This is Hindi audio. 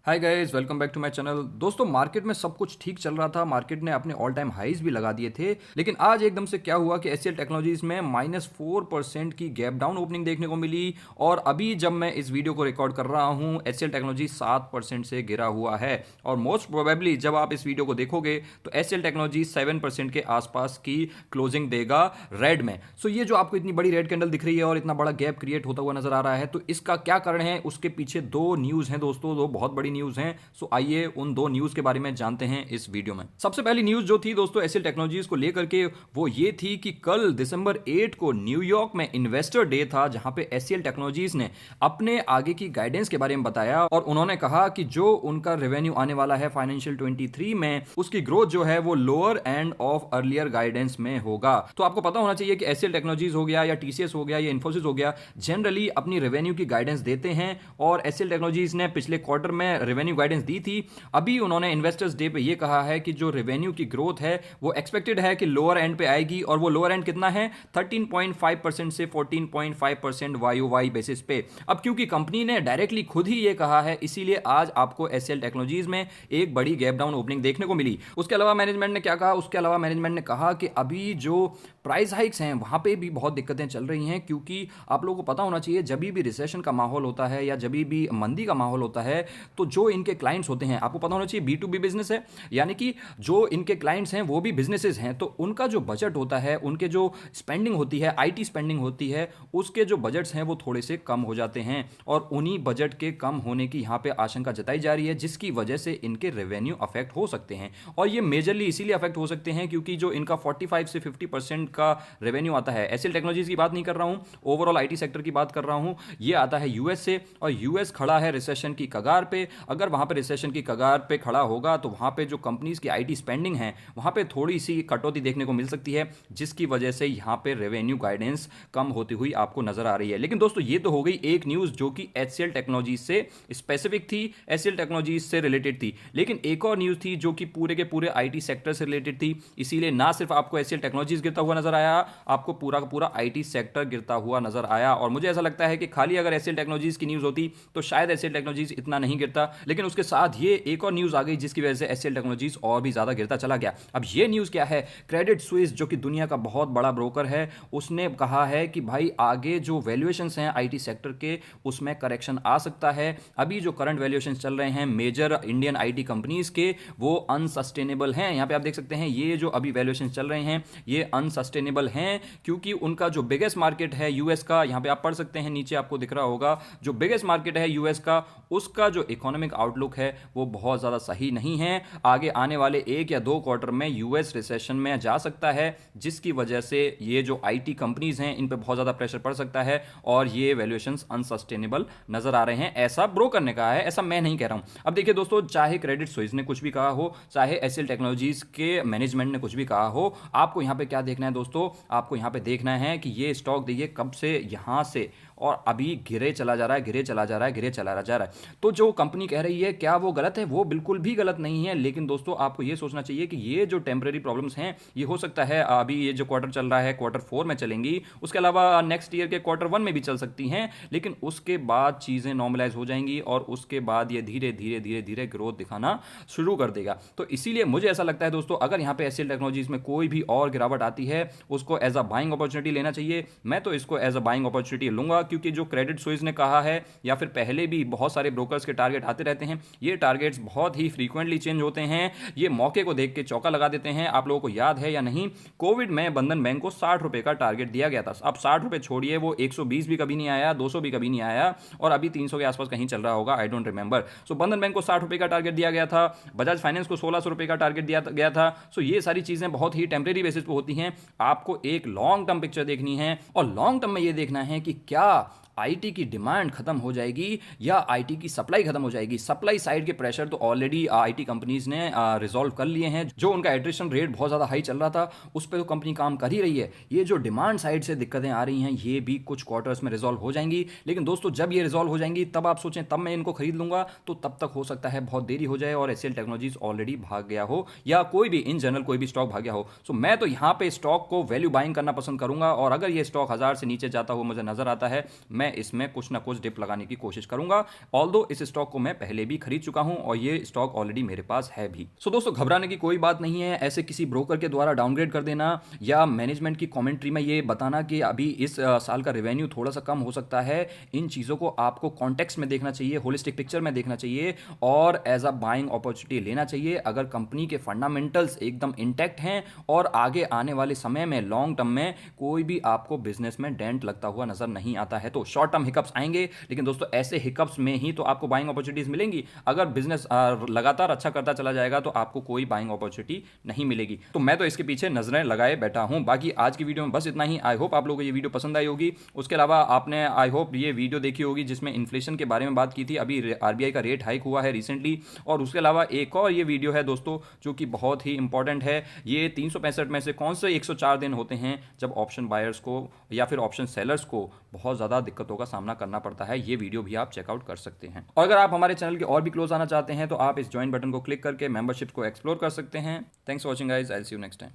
Hi guys, welcome back to my channel. दोस्तों, मार्केट में सब कुछ ठीक चल रहा था। मार्केट ने अपने ऑल टाइम हाईज भी लगा दिए थे, लेकिन आज एकदम से क्या हुआ कि एचसीएल टेक्नोलॉजीज में -4% की गैप डाउन ओपनिंग देखने को मिली। और अभी जब मैं इस वीडियो को रिकॉर्ड कर रहा हूं, एचसीएल टेक्नोलॉजी 7% से गिरा हुआ है। और मोस्ट प्रोबेबली जब आप इस वीडियो को देखोगे तो एचसीएल टेक्नोलॉजी 7% के आसपास की क्लोजिंग देगा रेड में। सो ये जो आपको इतनी बड़ी रेड कैंडल दिख रही है और इतना बड़ा गैप क्रिएट होता हुआ नजर आ रहा है, तो इसका क्या कारण है? उसके पीछे दो न्यूज हैं दोस्तों, दो बहुत बड़ी न्यूज हैं। सो आइए उन दो न्यूज के बारे में जानते हैं इस वीडियो में। सबसे पहली न्यूज जो थी दोस्तों एचसीएल टेक्नोलॉजीज को लेकर के, वो ये थी कि कल दिसंबर 8 को न्यूयॉर्क में इन्वेस्टर डे था, जहां पे एचसीएल टेक्नोलॉजीज ने अपने आगे की गाइडेंस के बारे में बताया। और उन्होंने कहा कि जो उनका रेवेन्यू आने वाला है फाइनेंशियल 23 में, उसकी ग्रोथ जो है वो lower end of earlier guidance में होगा। तो आपको पता होना चाहिए कि एचसीएल टेक्नोलॉजीज हो गया या टीसीएस हो गया या इन्फोसिस हो गया, जनरली अपनी रेवेन्यू की गाइडेंस देते हैं। और एचसीएल टेक्नोलॉजीज ने पिछले क्वार्टर में रेवेन्यू गाइडेंस दी थी। अभी उन्होंने इन्वेस्टर्स डे पे ये कहा है कि जो रेवेन्यू की ग्रोथ है वो एक्सपेक्टेड है कि लोअर एंड पे आएगी। और वो लोअर एंड कितना है? 13.5% से 14.5% वाई बेसिस पे। अब क्योंकि कंपनी ने डायरेक्टली खुद ही ये कहा है, इसीलिए आज आपको एचसीएल टेक्नोलॉजीज में एक बड़ी गैप डाउन ओपनिंग देखने को मिली। उसके अलावा मैनेजमेंट ने क्या कहा? उसके अलावा मैनेजमेंट ने कहा कि अभी जो प्राइस हाइक्स हैं वहां पे भी बहुत दिक्कतें चल रही हैं, क्योंकि आप लोगों को पता होना चाहिए जब भी रिसेशन का माहौल होता है या जब भी मंदी का माहौल होता है, तो जो इनके क्लाइंट्स होते हैं, आपको पता होना चाहिए बी टू बी बिजनेस है, यानी कि जो इनके क्लाइंट्स हैं वो भी बिजनेसेस हैं। तो उनका जो बजट होता है, उनके जो स्पेंडिंग होती है, आईटी स्पेंडिंग होती है, उसके जो बजट्स हैं वो थोड़े से कम हो जाते हैं। और उन्हीं बजट के कम होने की यहाँ पे आशंका जताई जा रही है, जिसकी वजह से इनके रेवेन्यू अफेक्ट हो सकते हैं। और ये मेजरली इसीलिए अफेक्ट हो सकते हैं क्योंकि जो इनका 45 से 50% का रेवेन्यू आता है, एचसीएल टेक्नोलॉजीज की बात नहीं कर रहा हूँ, ओवरऑल आईटी सेक्टर की बात कर रहा हूँ, ये आता है यूएस से। और यूएस खड़ा है रिसेशन की कगार पे। अगर वहां पे रिसेशन की कगार पे खड़ा होगा तो वहां पे जो कंपनीज की आईटी स्पेंडिंग है वहां पे थोड़ी सी कटौती देखने को मिल सकती है, जिसकी वजह से यहां पे रेवेन्यू गाइडेंस कम होती हुई आपको नजर आ रही है। लेकिन दोस्तों, ये तो हो गई एक न्यूज जो कि एचसीएल टेक्नोलॉजीज से स्पेसिफिक थी, एचसीएल टेक्नोलॉजीज से रिलेटेड थी। लेकिन एक और न्यूज थी जो कि पूरे के पूरे आईटी सेक्टर से रिलेटेड थी। इसीलिए ना सिर्फ आपको एचसीएल टेक्नोलॉजीज गिरता हुआ नजर आया, आपको पूरा का पूरा आईटी सेक्टर गिरता हुआ नजर आया। और मुझे ऐसा लगता है कि खाली अगर एचसीएल टेक्नोलॉजीज की न्यूज होती तो शायद एचसीएल टेक्नोलॉजीज इतना नहीं गिरता, लेकिन उसके साथ ये एक और न्यूज आ गई जिसकी वजह से एचसीएल टेक्नोलॉजीज और भी ज्यादा गिरता चला गया। अब ये न्यूज क्या है? क्रेडिट स्विस जो कि दुनिया का बहुत बड़ा ब्रोकर है, उसने कहा है कि भाई आगे जो वैल्यूएशंस हैं आईटी सेक्टर के, उसमें करेक्शन आ सकता है। अभी जो करंट वैल्यूएशंस चल रहे हैं मेजर इंडियन आईटी कंपनीज के, वो अनसस्टेनेबल हैं। यहां पे आप देख सकते हैं ये जो अभी वैल्यूएशंस चल रहे हैं ये अनसस्टेनेबल हैं, क्योंकि उनका जो बिगेस्ट मार्केट है यूएस का, यहां पे आप पढ़ सकते हैं, नीचे आपको दिख रहा होगा, जो बिगेस्ट मार्केट है यूएस का, उसका जो इकोनॉमिक आउटलुक है वो बहुत ज़्यादा सही नहीं है। आगे आने वाले एक या दो क्वार्टर में यूएस रिसेशन में जा सकता है, जिसकी वजह से ये जो आईटी कंपनीज हैं इन पे बहुत ज़्यादा प्रेशर पड़ सकता है और ये वैल्यूएशंस अनसस्टेनेबल नजर आ रहे हैं। ऐसा ब्रोकर ने कहा है, ऐसा मैं नहीं कह रहा हूं। अब देखिए दोस्तों, चाहे क्रेडिट स्विस ने कुछ भी कहा हो, चाहे एचसीएल टेक्नोलॉजीज के मैनेजमेंट ने कुछ भी कहा हो, आपको यहां पे क्या देखना है दोस्तों? आपको यहां पे देखना है कि ये स्टॉक देखिए कब से यहां से और अभी गिरे चला जा रहा है, गिरे चला जा रहा है, गिरे चला जा रहा है। तो जो कंपनी कह रही है क्या वो गलत है? वो बिल्कुल भी गलत नहीं है। लेकिन दोस्तों, आपको ये सोचना चाहिए कि ये जो टेम्परेरी प्रॉब्लम्स हैं, ये हो सकता है अभी ये जो क्वार्टर चल रहा है क्वार्टर 4 में चलेंगी, उसके अलावा नेक्स्ट ईयर के क्वार्टर 1 में भी चल सकती हैं, लेकिन उसके बाद चीज़ें नॉर्मलाइज हो जाएंगी और उसके बाद ये धीरे धीरे धीरे धीरे ग्रोथ दिखाना शुरू कर देगा। तो इसीलिए मुझे ऐसा लगता है दोस्तों, अगर यहाँ पे एचसीएल टेक्नोलॉजीज में कोई भी और गिरावट आती है, उसको एज अ बाइंग अपॉर्चुनिटी लेना चाहिए। मैं तो इसको एज अ बाइंग अपॉर्चुनिटी लूंगा, क्योंकि जो क्रेडिट स्विस ने कहा है या फिर पहले भी बहुत सारे ब्रोकर्स के टारगेट आते रहते हैं, ये टारगेट्स बहुत ही फ्रीक्वेंटली चेंज होते हैं, ये मौके को देख के चौका लगा देते हैं। आप लोगों को याद है या नहीं, कोविड में बंधन बैंक को 60 रुपए का टारगेट दिया गया था। अब 60 रुपए छोड़िए, वो 120 भी कभी नहीं आया, 200 भी कभी नहीं आया, और अभी 300 के आसपास कहीं चल रहा होगा, आई डोंट रिमेंबर। सो बंधन बैंक को 60 रुपए का टारगेट दिया गया था, बजाज फाइनेंस को 1600 रुपए का टारगेट दिया गया था। सो ये सारी चीजें बहुत ही टेम्परेरी बेसिस पे होती हैं। आपको एक लॉन्ग टर्म पिक्चर देखनी है और लॉन्ग टर्म में ये देखना है कि क्या आईटी की डिमांड खत्म हो जाएगी या आईटी की सप्लाई खत्म हो जाएगी। सप्लाई साइड के प्रेशर तो ऑलरेडी आईटी कंपनीज ने रिजॉल्व कर लिए हैं। जो उनका एट्रिशन रेट बहुत ज़्यादा हाई चल रहा था उस पर तो कंपनी काम कर ही रही है। ये जो डिमांड साइड से दिक्कतें आ रही हैं ये भी कुछ क्वार्टर्स में रिजॉल्व हो जाएंगी। लेकिन दोस्तों, जब ये रिजॉल्व हो जाएंगी तब आप सोचें तब मैं इनको खरीद लूंगा, तो तब तक हो सकता है बहुत देरी हो जाए और एचसीएल टेक्नोलॉजीज ऑलरेडी भाग गया हो या कोई भी इन जनरल कोई भी स्टॉक भाग गया हो। सो मैं तो यहाँ पे स्टॉक को वैल्यू बाइंग करना पसंद करूंगा और अगर ये स्टॉक 1000 से नीचे जाता हुआ मुझे नजर आता है, मैं इसमें कुछ ना कुछ डिप लगाने की कोशिश करूंगा। ऑल्दो इस स्टॉक को मैं पहले भी खरीद चुका हूं और ये स्टॉक ऑलरेडी मेरे पास है भी। सो दोस्तों घबराने की कोई बात नहीं है। ऐसे किसी ब्रोकर के द्वारा डाउनग्रेड कर देना या मैनेजमेंट की कमेंट्री में ये बताना कि अभी इस साल का रेवेन्यू थोड़ा सा कम हो सकता है, इन चीज़ों को आपको कॉन्टेक्स्ट में देखना चाहिए, होलिस्टिक पिक्चर में देखना चाहिए और एज अ बाइंग अपॉर्चुनिटी लेना चाहिए। अगर कंपनी के फंडामेंटल्स एकदम इंटैक्ट हैं और आगे आने वाले समय में लॉन्ग टर्म में कोई भी आपको बिजनेस में डेंट लगता हुआ नजर नहीं आता है, तो शॉर्ट टर्म हिकअप्स आएंगे, लेकिन दोस्तों ऐसे हिकअप्स में ही तो आपको बाइंग अपॉर्चुनिटीज मिलेंगी। अगर बिजनेस लगातार अच्छा करता चला जाएगा तो आपको कोई बाइंग अपॉर्चुनिटी नहीं मिलेगी। तो मैं तो इसके पीछे नजरें लगाए बैठा हूं। बाकी आज की वीडियो में बस इतना ही। आई होप आप लोगों को ये वीडियो पसंद आई होगी। उसके अलावा आपने आई होप ये वीडियो देखी होगी जिसमें इन्फ्लेशन के बारे में बात की थी। अभी आरबीआई का रेट हाइक हुआ है रिसेंटली। और उसके अलावा एक और ये वीडियो है दोस्तों जो कि बहुत ही इंपॉर्टेंट है। ये 365 में से कौन से 104 दिन होते हैं जब ऑप्शन बायर्स को या फिर ऑप्शन सेलर्स को बहुत ज़्यादा दिक्कतों का सामना करना पड़ता है। ये वीडियो भी आप चेकआउट कर सकते हैं। और अगर आप हमारे चैनल के और भी क्लोज आना चाहते हैं तो आप इस ज्वाइन बटन को क्लिक करके मेंबरशिप को एक्सप्लोर कर सकते हैं। Thanks for watching guys, I will see you next time.